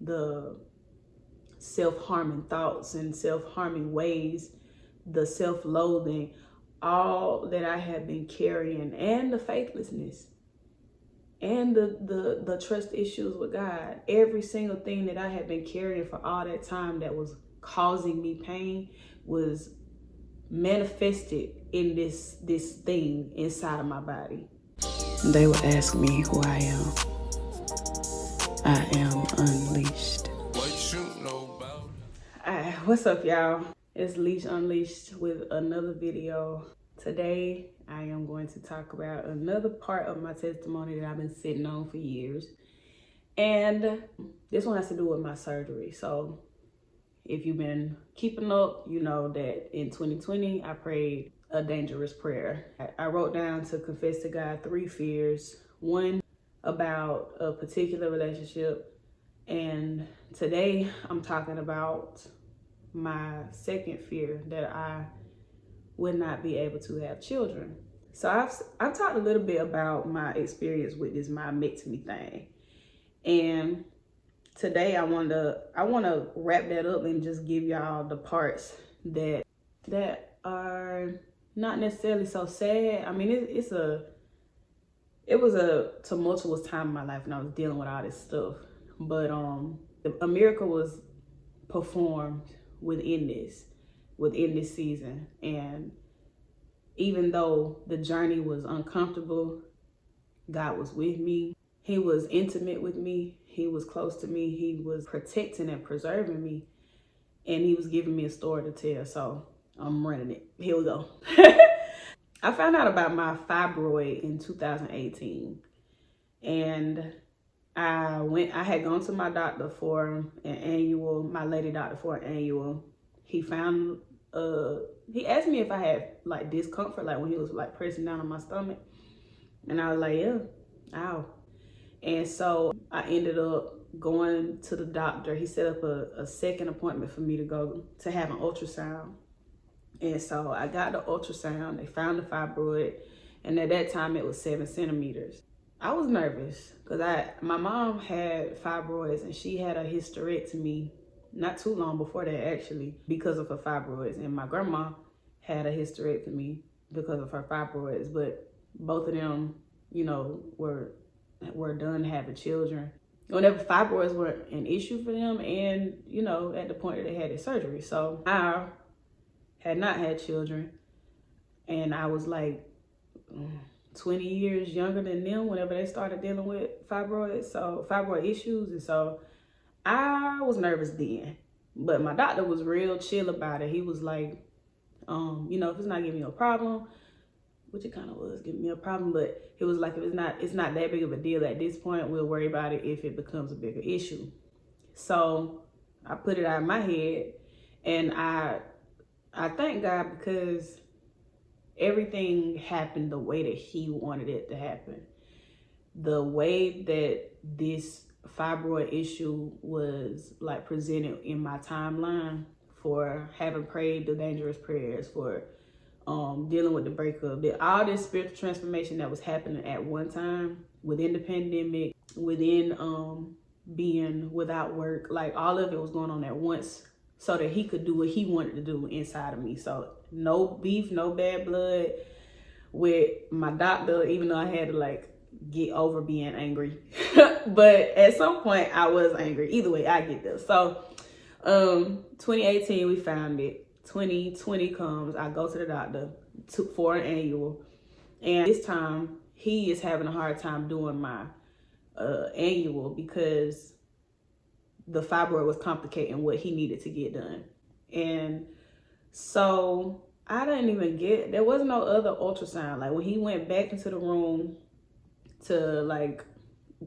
the self-harming thoughts and self-harming ways, the self-loathing, all that I have been carrying, and the faithlessness and the trust issues with God. Every single thing that I had been carrying for all that time that was causing me pain was manifested in this thing inside of my body. They would ask me who I am. I am unleashed. What you know about? What's up, y'all? It's Leash Unleashed with another video. Today, I am going to talk about another part of my testimony that I've been sitting on for years. And this one has to do with my surgery. So if you've been keeping up, you know that in 2020, I prayed a dangerous prayer. I wrote down to confess to God 3 fears. One, about a particular relationship. And today, I'm talking about my second fear, that I would not be able to have children. So I've talked a little bit about my experience with this my-o-mectomy thing. And today I want to wrap that up and just give y'all the parts that are not necessarily so sad. I mean, it was a tumultuous time in my life when I was dealing with all this stuff. But a miracle was performed within this season. And even though the journey was uncomfortable, God was with me. He was intimate with me. He was close to me. He was protecting and preserving me. And he was giving me a story to tell. So I'm running it. Here we go. I found out about my fibroid in 2018. And I had gone to my doctor for an annual, my lady doctor for an annual. He found, he asked me if I had like discomfort, like when he was like pressing down on my stomach. And I was like, yeah, ow. And so I ended up going to the doctor. He set up a second appointment for me to go to have an ultrasound. And so I got the ultrasound. They found the fibroid. And at that time it was 7 centimeters. I was nervous because my mom had fibroids and she had a hysterectomy not too long before that, actually, because of her fibroids. And my grandma had a hysterectomy because of her fibroids. But both of them, you know, were done having children whenever fibroids were an issue for them, and you know, at the point that they had their surgery. So I had not had children, and I was like 20 years younger than them whenever they started dealing with fibroid issues. And so I was nervous then, but my doctor was real chill about it. He was like, you know, if it's not giving you a problem, which it kind of was giving me a problem, but it was like, if it's not that big of a deal at this point, we'll worry about it if it becomes a bigger issue. So I put it out of my head, and I thank God because everything happened the way that he wanted it to happen. The way that this fibroid issue was like presented in my timeline, for having prayed the dangerous prayers, for dealing with the breakup, all this spiritual transformation that was happening at one time, within the pandemic, within being without work, like all of it was going on at once, so that he could do what he wanted to do inside of me. So no beef, no bad blood with my doctor, even though I had to like get over being angry. But at some point I was angry. Either way, I get there. So 2018 we found it. 2020 comes, I go to the doctor for an annual, and this time he is having a hard time doing my annual because the fibroid was complicating what he needed to get done. And so I didn't even there was no other ultrasound. Like when he went back into the room to like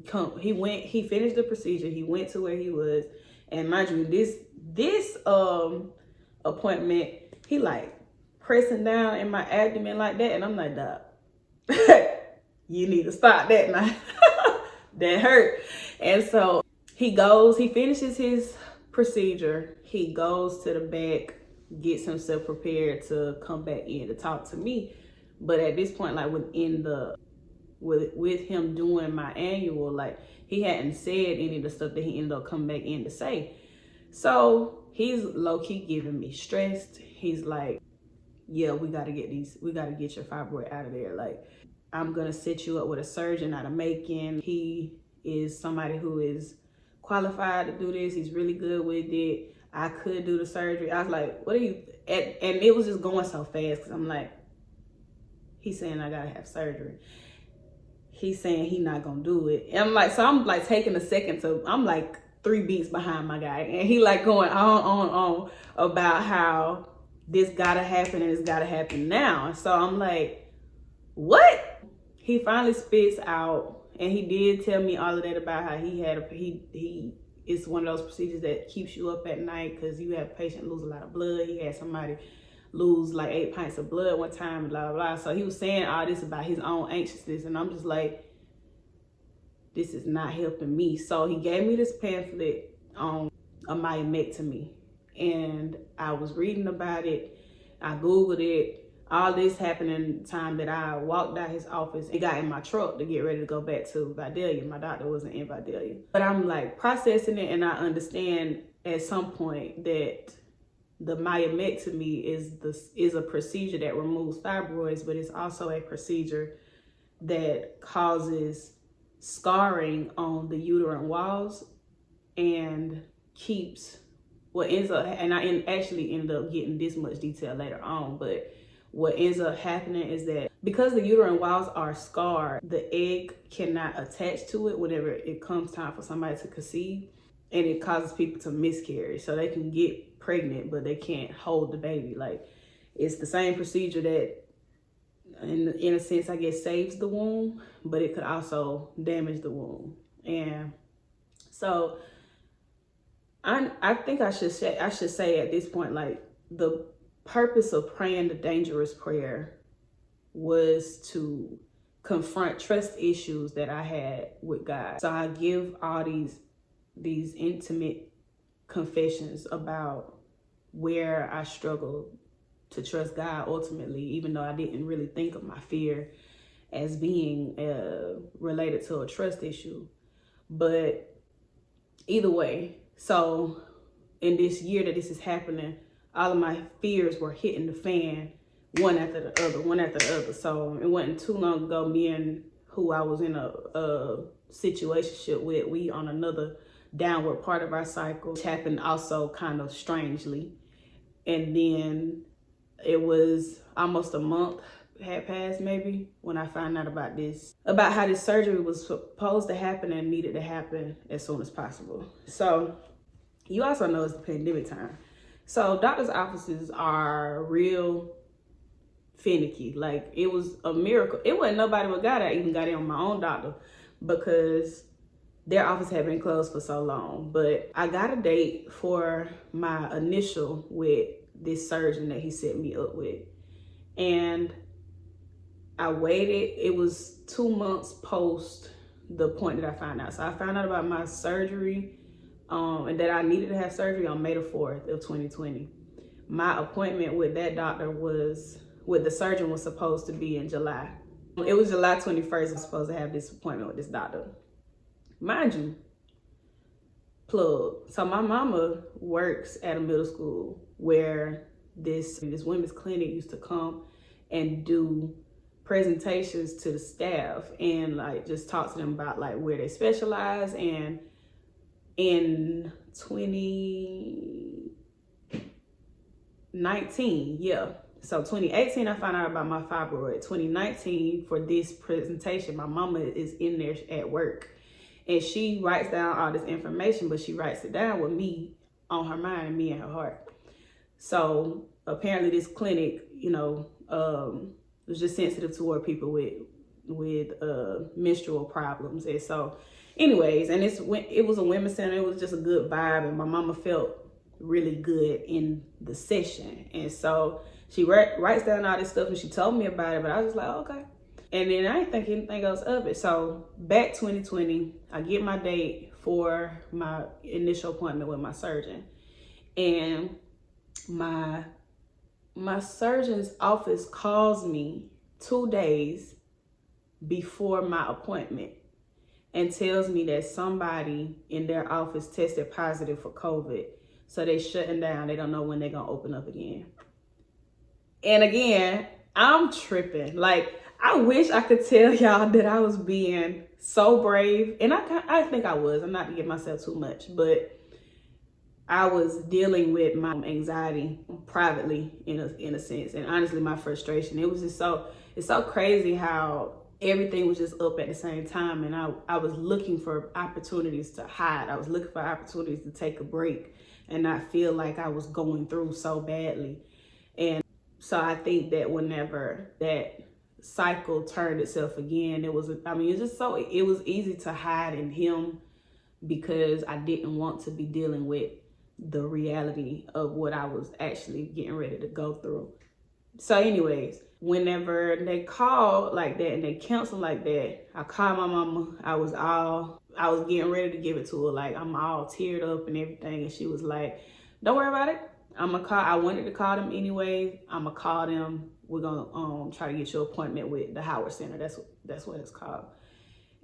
come, he finished the procedure, he went to where he was, and mind you, this appointment, he like pressing down in my abdomen like that, and I'm like, Doc, you need to stop that now. That hurt. And so he finishes his procedure, he goes to the back, gets himself prepared to come back in to talk to me. But at this point, like within the with him doing my annual, like he hadn't said any of the stuff that he ended up coming back in to say. So he's low-key giving me stressed. He's like, yeah, we gotta get your fibroid out of there. Like, I'm gonna set you up with a surgeon out of Macon. He is somebody who is qualified to do this. He's really good with it. I could do the surgery. I was like, what are you, and it was just going so fast because I'm like, he's saying I gotta have surgery. He's saying he's not gonna do it. And I'm like taking a second to, I'm like 3 beats behind my guy. And he like going on about how this gotta happen and it's gotta happen now. So I'm like, what? He finally spits out, and he did tell me all of that about how he had it's one of those procedures that keeps you up at night because you have a patient lose a lot of blood. He had somebody lose like 8 pints of blood one time, blah, blah, blah. So he was saying all this about his own anxiousness, and I'm just like, this is not helping me. So he gave me this pamphlet on a my-o-mectomy, and I was reading about it. I Googled it. All this happened in the time that I walked out his office and got in my truck to get ready to go back to Vidalia. My doctor wasn't in Vidalia. But I'm like processing it, and I understand at some point that the my-o-mectomy is a procedure that removes fibroids, but it's also a procedure that causes scarring on the uterine walls and keeps what ends up, and I actually ended up getting this much detail later on, but what ends up happening is that because the uterine walls are scarred, the egg cannot attach to it whenever it comes time for somebody to conceive, and it causes people to miscarry. So they can get pregnant, but they can't hold the baby. Like, it's the same procedure that in a sense, I guess, saves the womb, but it could also damage the womb. And so I think I should say at this point, like, the purpose of praying the dangerous prayer was to confront trust issues that I had with God. So I give all these intimate confessions about where I struggled to trust God ultimately, even though I didn't really think of my fear as being related to a trust issue. But either way, so in this year that this is happening, all of my fears were hitting the fan, one after the other. So it wasn't too long ago, me and who I was in a situationship with, we on another downward part of our cycle, which happened also kind of strangely. And then it was almost a month had passed maybe when I found out about how this surgery was supposed to happen and needed to happen as soon as possible. So you also know it's the pandemic time. So doctors' offices are real finicky. Like, it was a miracle. It wasn't nobody but God. I even got in on my own doctor because their office had been closed for so long. But I got a date for my initial with this surgeon that he set me up with. And I waited. It was 2 months post the point that I found out. So I found out about my surgery and that I needed to have surgery on May the 4th of 2020. My appointment with that doctor with the surgeon was supposed to be in July. It was July 21st. I was supposed to have this appointment with this doctor. Mind you, plug. So my mama works at a middle school where this women's clinic used to come and do presentations to the staff and like just talk to them about like where they specialize. And in 2019, yeah. So 2018, I found out about my fibroid. 2019, for this presentation, my mama is in there at work. And she writes down all this information, but she writes it down with me on her mind and me in her heart. So apparently this clinic, was just sensitive toward people with menstrual problems. And so anyways, and it was a women's center. It was just a good vibe, and my mama felt really good in the session. And so she writes down all this stuff, and she told me about it, but I was just like, okay. And then I didn't think anything else of it. So back 2020, I get my date for my initial appointment with my surgeon. And my surgeon's office calls me 2 days before my appointment and tells me that somebody in their office tested positive for COVID. So they shutting down. They don't know when they're going to open up again. And again, I'm tripping. Like, I wish I could tell y'all that I was being so brave. And I think I was. I'm not to give myself too much. But I was dealing with my anxiety privately in a sense. And honestly, my frustration. It was just it's so crazy how everything was just up at the same time. And I was looking for opportunities to hide. I was looking for opportunities to take a break and not feel like I was going through so badly. And so I think that whenever that cycle turned itself again, it was easy to hide in him because I didn't want to be dealing with the reality of what I was actually getting ready to go through. So anyways, whenever they called like that and they canceled like that, I called my mama. I was getting ready to give it to her. Like, I'm all teared up and everything. And she was like, don't worry about it. I wanted to call them anyway. I'm gonna call them. We're gonna try to get your appointment with the Howard Center. That's what it's called.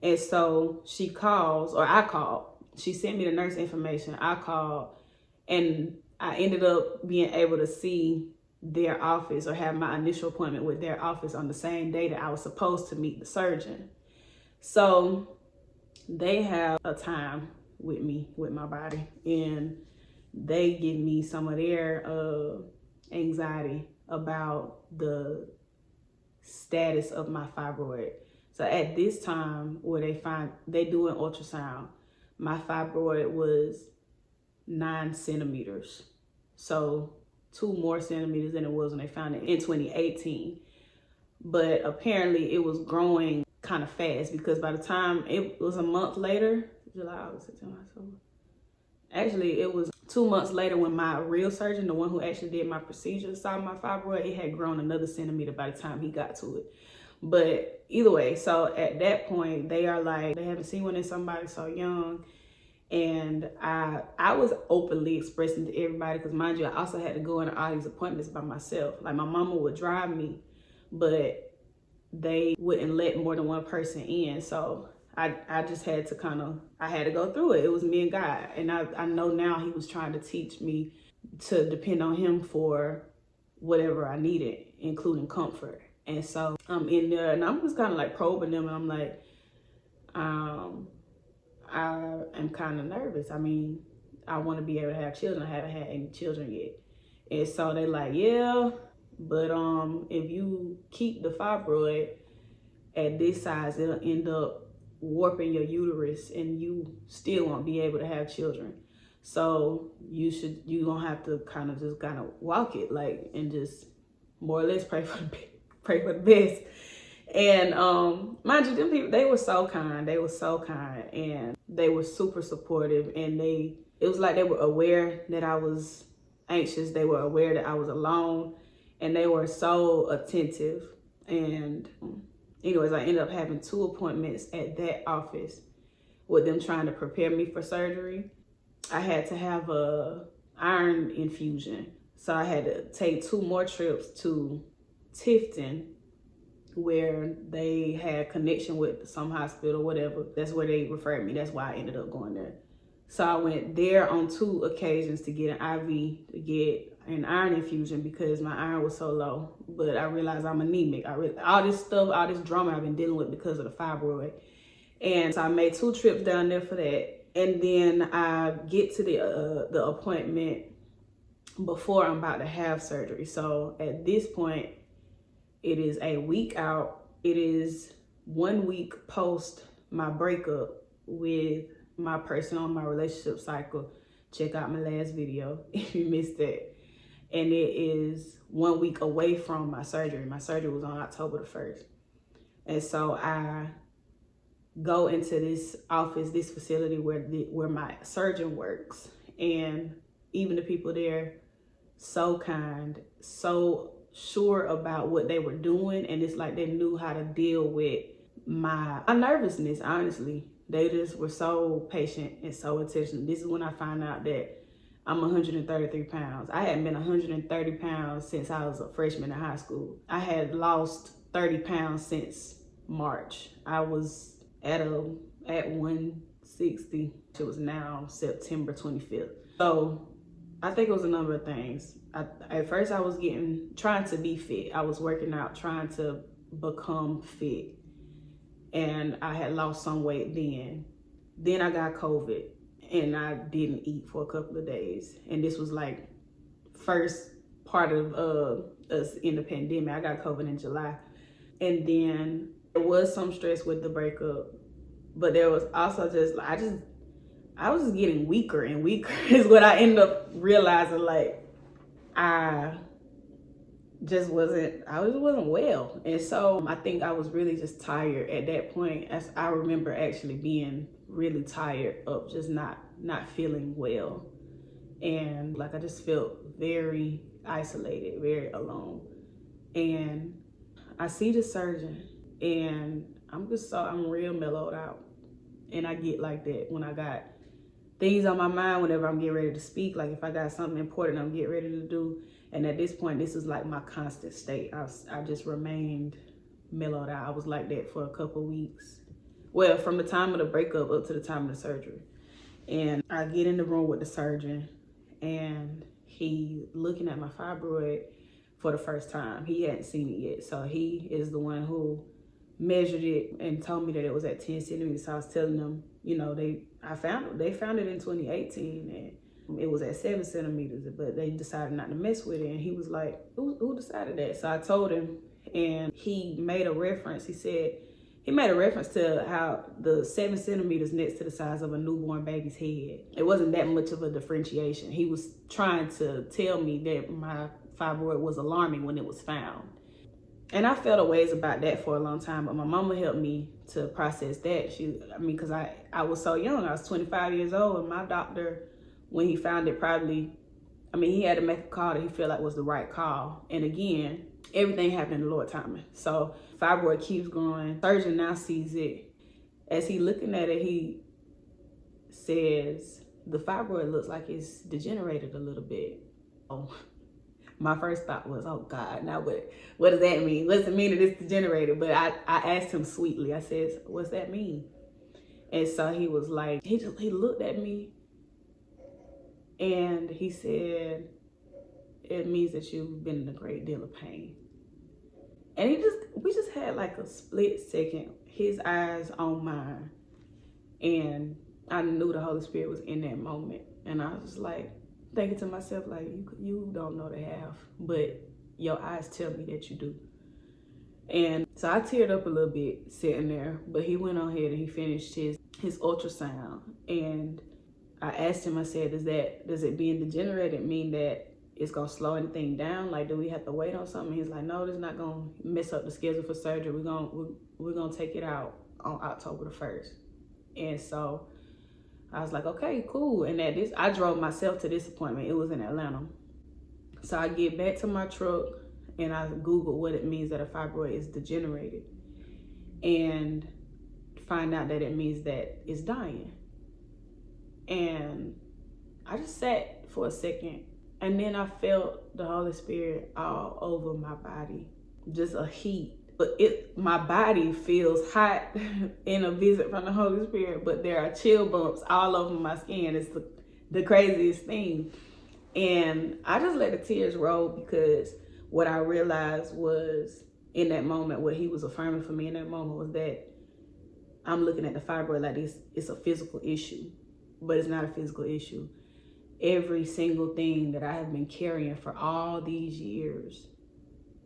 And so she calls, or I called. She sent me the nurse information. I called, and I ended up being able to see their office or have my initial appointment with their office on the same day that I was supposed to meet the surgeon. So they have a time with me, with my body, and they give me some of their anxiety about the status of my fibroid. So at this time, where they do an ultrasound, my fibroid was 9 centimeters. So 2 more centimeters than it was when they found it in 2018. But apparently it was growing kind of fast, because by the time it was a month later, July, August, September, October. Actually, it was 2 months later when my real surgeon, the one who actually did my procedure, saw my fibroid. It had grown another centimeter by the time he got to it. But either way, so at that point, they are like, they haven't seen one in somebody so young. And I was openly expressing to everybody, because mind you, I also had to go into all these appointments by myself. Like, my mama would drive me, but they wouldn't let more than one person in. So I just had to I had to go through it. It was me and God. And I know now he was trying to teach me to depend on him for whatever I needed, including comfort. And so I'm in there and I'm just kind of like probing them. And I'm like, I am kind of nervous. I mean, I want to be able to have children. I haven't had any children yet. And so they like, yeah, but if you keep the fibroid at this size, it'll end up warping your uterus and you still won't be able to have children. So you gonna have to kind of walk it, like, and just more or less pray for the best. And mind you, them people, they were so kind. They were so kind, and they were super supportive. And it was like they were aware that I was anxious. They were aware that I was alone, and they were so attentive. And anyways, I ended up having 2 appointments at that office with them trying to prepare me for surgery. I had to have a iron infusion. So I had to take 2 more trips to Tifton, where they had connection with some hospital, whatever. That's where they referred me. That's why I ended up going there. So I went there on 2 occasions to get an IV, to get an iron infusion, because my iron was so low. But I realized I'm anemic. All this drama I've been dealing with because of the fibroid. And so I made 2 trips down there for that. And then I get to the appointment before I'm about to have surgery. So at this point, it is a week out. It is 1 week post my breakup with my person on my relationship cycle. Check out my last video if you missed that. And it is 1 week away from my surgery. My surgery was on October the 1st. And so I go into this office, this facility where my surgeon works. And even the people there, so kind, so sure about what they were doing. And it's like they knew how to deal with my nervousness, honestly. They just were so patient and so attentive. This is when I found out that I'm 133 pounds. I hadn't been 130 pounds since I was a freshman in high school. I had lost 30 pounds since March. I was at 160. It was now September 25th. So I think it was a number of things. At first I was trying to be fit. I was working out, trying to become fit. And I had lost some weight then. Then I got COVID and I didn't eat for a couple of days. And this was like first part of us in the pandemic. I got COVID in July. And then there was some stress with the breakup, but there was also I was just getting weaker and weaker is what I ended up realizing. Like I just wasn't well. And so I think I was really just tired at that point. As I remember actually being really tired of just not feeling well. And like I just felt very isolated, very alone. And I see the surgeon and I'm real mellowed out. And I get like that when I got things on my mind whenever I'm getting ready to speak. Like if I got something important I'm getting ready to do. And at this point, this is like my constant state. I just remained mellowed out. I was like that for a couple weeks. Well, from the time of the breakup up to the time of the surgery. And I get in the room with the surgeon and he looking at my fibroid for the first time. He hadn't seen it yet. So he is the one who measured it and told me that it was at 10 centimeters. So I was telling them, you know, they found it in 2018 and it was at 7 centimeters, but they decided not to mess with it. And he was like, who decided that? So I told him and he made a reference. He made a reference to how the 7 centimeters next to the size of a newborn baby's head. It wasn't that much of a differentiation. He was trying to tell me that my fibroid was alarming when it was found. And I felt a ways about that for a long time, but my mama helped me to process that. Because I was so young. I was 25 years old, and my doctor, when he found it, he had to make a call that he felt like was the right call. And again, everything happened in the Lord timing. So fibroid keeps growing. Surgeon now sees it. As he looking at it, he says, the fibroid looks like it's degenerated a little bit. Oh. My first thought was, oh God, now what does that mean? What does it mean that it's degenerated? But I asked him sweetly, I said, what's that mean? And so he was like, he looked at me and he said, it means that you've been in a great deal of pain. And we just had like a split second, his eyes on mine. And I knew the Holy Spirit was in that moment. And I was like, thinking to myself, like, you don't know the half, but your eyes tell me that you do. And so I teared up a little bit sitting there, but he went on ahead and he finished his ultrasound. And I asked him, I said, does it being degenerated mean that it's gonna slow anything down? Like, do we have to wait on something? He's like, no, this is not gonna mess up the schedule for surgery. We're gonna take it out on October the 1st. And so I was like, okay, cool. And I drove myself to this appointment. It was in Atlanta. So I get back to my truck and I Google what it means that a fibroid is degenerated and find out that it means that it's dying. And I just sat for a second and then I felt the Holy Spirit all over my body, just a heat. But my body feels hot in a visit from the Holy Spirit, but there are chill bumps all over my skin. It's the craziest thing. And I just let the tears roll because what I realized was in that moment, what he was affirming for me in that moment was that I'm looking at the fibroid like it's a physical issue, but it's not a physical issue. Every single thing that I have been carrying for all these years,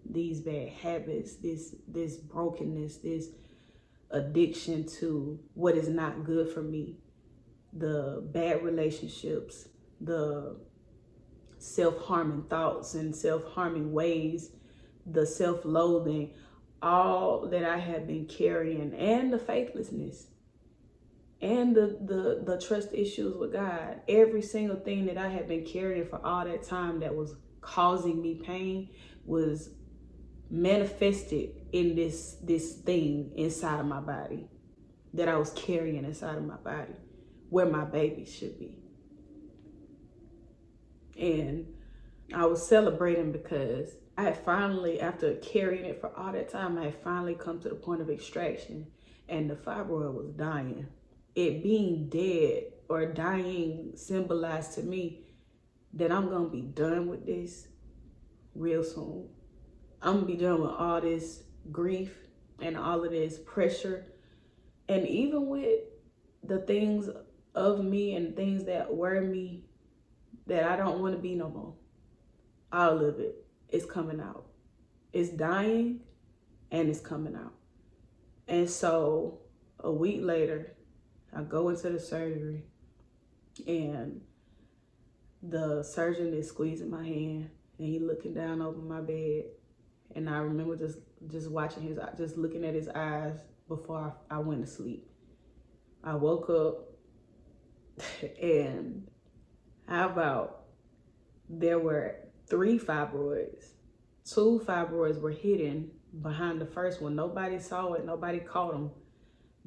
these bad habits, this brokenness, this addiction to what is not good for me, the bad relationships, the self-harming thoughts and self-harming ways, the self-loathing, all that I have been carrying, and the faithlessness and the trust issues with God, every single thing that I have been carrying for all that time that was causing me pain was manifested in this thing inside of my body that I was carrying inside of my body, where my baby should be. And I was celebrating because I had finally, after carrying it for all that time, I had finally come to the point of extraction, and the fibroid was dying. It being dead or dying symbolized to me that I'm gonna be done with this real soon. I'm gonna be done with all this grief and all of this pressure, and even with the things of me and things that were me that I don't want to be no more. All of it is coming out. It's dying and it's coming out. And so a week later, I go into the surgery and the surgeon is squeezing my hand and he looking down over my bed. And I remember just watching his, just looking at his eyes before I went to sleep. I woke up and how about there were 3 fibroids. 2 fibroids were hidden behind the first one. Nobody saw it, nobody caught them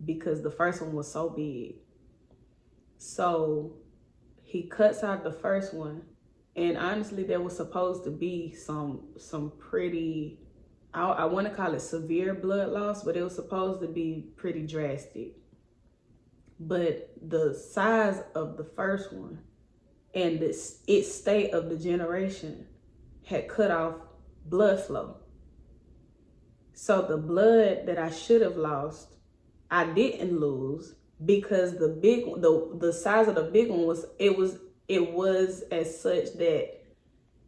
because the first one was so big. So he cuts out the first one, and honestly there was supposed to be some pretty, I want to call it severe blood loss, but it was supposed to be pretty drastic. But the size of the first one and its state of degeneration had cut off blood flow. So the blood that I should have lost, I didn't lose because the size of the big one was as such that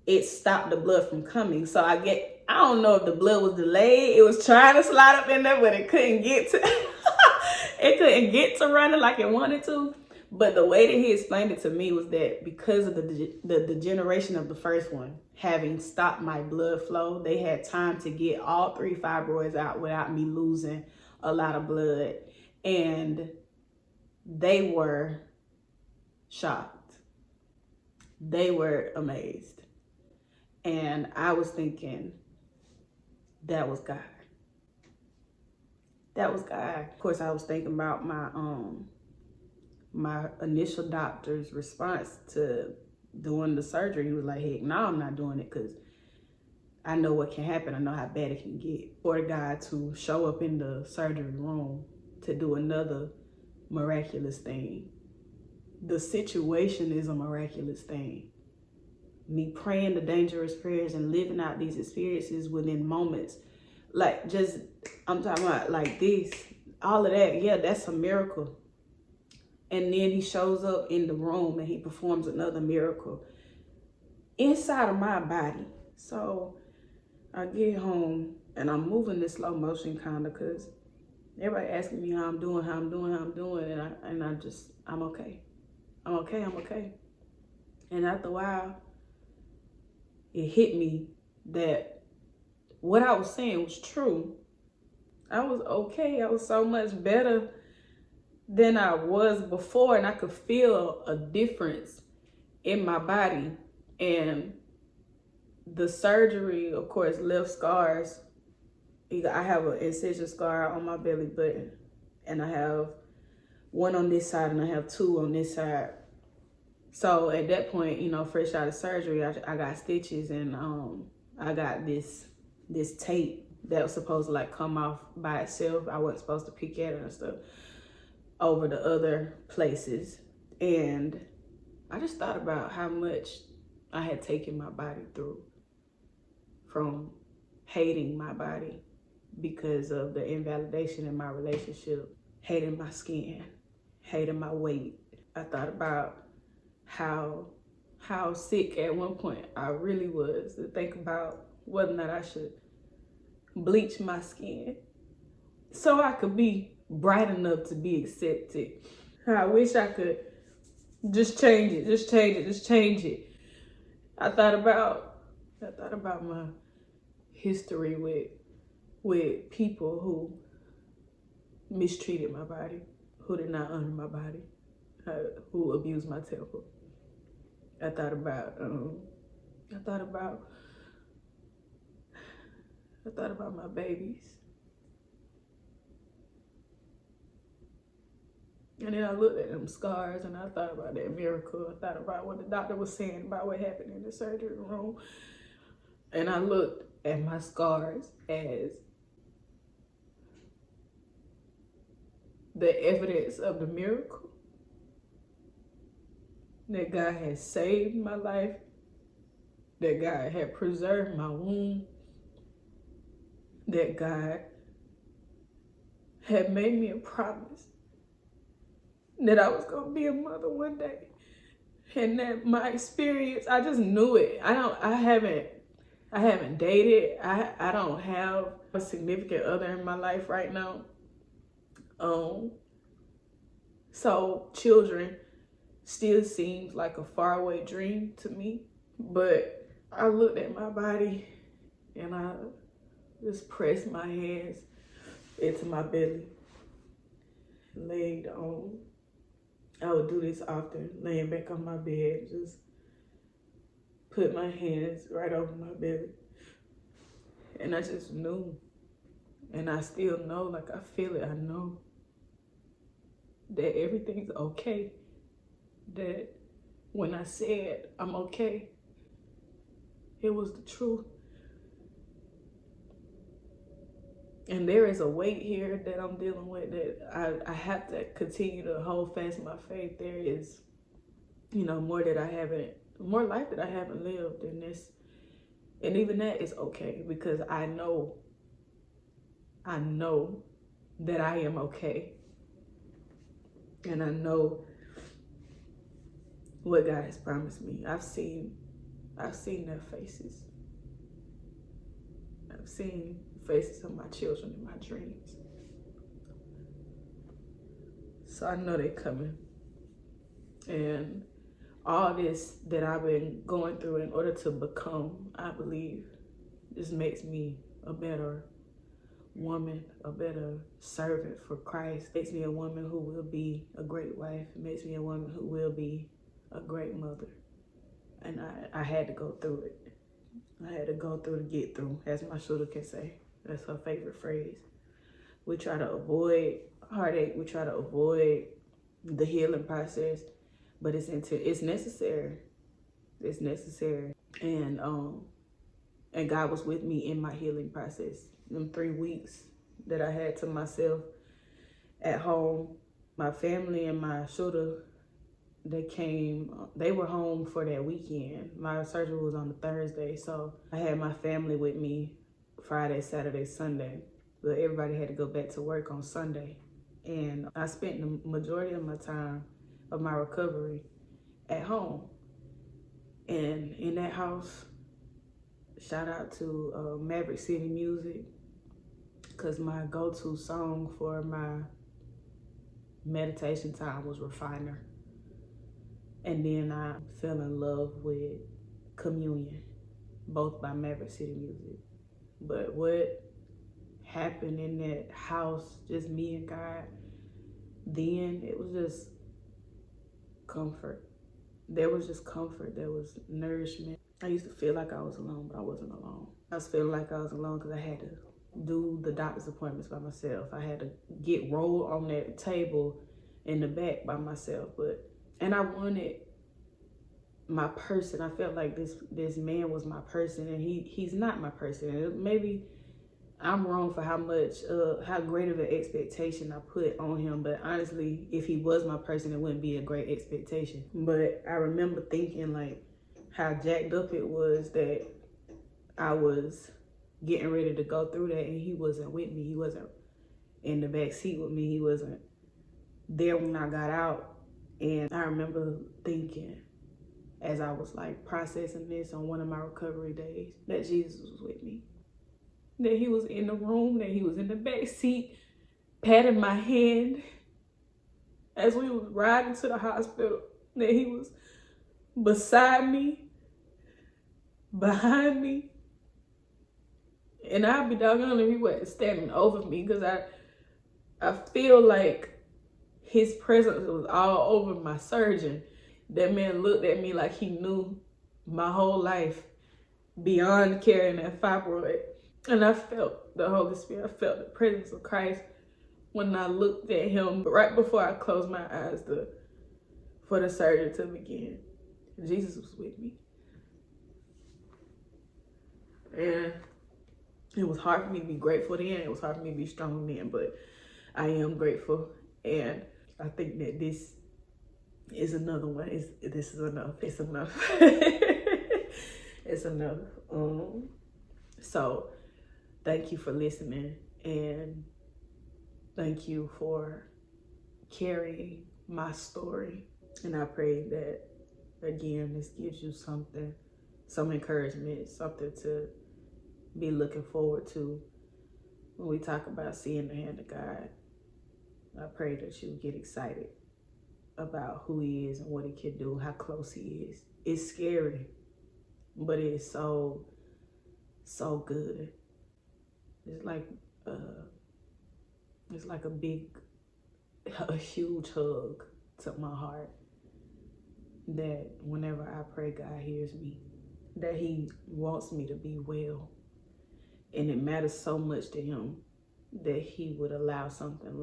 it stopped the blood from coming. So I don't know if the blood was delayed. It was trying to slide up in there, but it couldn't get to it couldn't get to running like it wanted to. But the way that he explained it to me was that because of the degeneration of the first one having stopped my blood flow, they had time to get all 3 fibroids out without me losing a lot of blood. And they were shocked. They were amazed. And I was thinking, that was God. That was God. Of course, I was thinking about my initial doctor's response to doing the surgery. He was like, heck, no, I'm not doing it because I know what can happen. I know how bad it can get. For God to show up in the surgery room to do another miraculous thing. The situation is a miraculous thing. Me praying the dangerous prayers and living out these experiences within moments. Like just, I'm talking about like this, all of that. Yeah, that's a miracle. And then he shows up in the room and he performs another miracle inside of my body. So I get home and I'm moving this slow motion kind of because everybody asking me how I'm doing. And I'm okay. I'm okay. And after a while, it hit me that what I was saying was true. I was okay. I was so much better than I was before, and I could feel a difference in my body. And the surgery, of course, left scars. I have an incision scar on my belly button, and I have one on this side and I have 2 on this side. So at that point, fresh out of surgery, I got stitches, and I got this tape that was supposed to like come off by itself. I wasn't supposed to pick at it and stuff over the other places. And I just thought about how much I had taken my body through, from hating my body because of the invalidation in my relationship, hating my skin, hating my weight. I thought about how sick at one point I really was, to think about whether or not I should bleach my skin so I could be bright enough to be accepted. I wish I could just change it. I thought about my history with people who mistreated my body, who did not honor my body, who abused my temper. I thought about my babies. And then I looked at them scars and I thought about that miracle. I thought about what the doctor was saying about what happened in the surgery room. And I looked and my scars as the evidence of the miracle that God has saved my life, that God had preserved my womb, that God had made me a promise that I was gonna be a mother one day. And that my experience, I just knew it. I haven't dated. I don't have a significant other in my life right now. So children still seems like a faraway dream to me. But I looked at my body and I just pressed my hands into my belly, laid on. I would do this often, laying back on my bed, just put my hands right over my belly. And I just knew, and I still know, like I feel it, I know that everything's okay. That when I said I'm okay, it was the truth. And there is a weight here that I'm dealing with that I have to continue to hold fast my faith. There is, more life that I haven't lived in this. And even that is okay because I know that I am okay. And I know what God has promised me. I've seen their faces. I've seen faces of my children in my dreams. So I know they're coming. And all this that I've been going through in order to become, I believe, this makes me a better woman, a better servant for Christ. It makes me a woman who will be a great wife. It makes me a woman who will be a great mother. And I had to go through it. I had to go through to get through, as my shooter can say. That's her favorite phrase. We try to avoid heartache. We try to avoid the healing process, but it's necessary. It's necessary. And God was with me in my healing process. Them 3 weeks that I had to myself at home, my family and my shooter, they were home for that weekend. My surgery was on a Thursday, so I had my family with me Friday, Saturday, Sunday, but everybody had to go back to work on Sunday. And I spent the majority of my time of my recovery at home. And in that house, shout out to Maverick City Music, because my go-to song for my meditation time was Refiner. And then I fell in love with Communion, both by Maverick City Music. But what happened in that house, just me and God, then it was just comfort. There was just comfort, there was nourishment. I used to feel like I was alone, but I wasn't alone. I was feeling like I was alone because I had to do the doctor's appointments by myself. I had to get rolled on that table in the back by myself. And I wanted my person. I felt like this man was my person, and he's not my person. And maybe I'm wrong for how great of an expectation I put on him. But honestly, if he was my person, it wouldn't be a great expectation. But I remember thinking like how jacked up it was that I was getting ready to go through that, and he wasn't with me. He wasn't in the back seat with me. He wasn't there when I got out. And I remember thinking, as I was like processing this on one of my recovery days, that Jesus was with me. That he was in the room, that he was in the back seat, patting my hand as we was riding to the hospital, that he was beside me, behind me. And I'd be doggone if he wasn't standing over me, because I feel like his presence was all over my surgeon. That man looked at me like he knew my whole life beyond carrying that fibroid. And I felt the Holy Spirit. I felt the presence of Christ when I looked at him right before I closed my eyes for the surgery to begin. Jesus was with me. And It was hard for me to be grateful then. It was hard for me to be strong then, but I am grateful. And I think that this is another one. This is enough. It's enough. It's enough. So thank you for listening, and thank you for carrying my story. And I pray that, again, this gives you something, some encouragement, something to be looking forward to when we talk about seeing the hand of God. I pray that you get excited about who he is and what he can do, how close he is. It's scary, but it is so good. It's like a huge hug to my heart, that whenever I pray, God hears me, that he wants me to be well. And it matters so much to him that he would allow something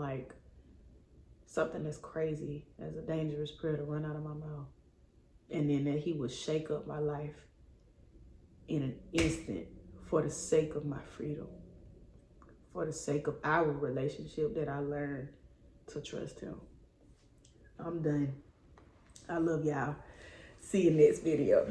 that's crazy as a dangerous prayer to run out of my mouth. And then that he would shake up my life in an instant for the sake of my freedom, for the sake of our relationship, that I learned to trust him. I'm done. I love y'all. See you next video.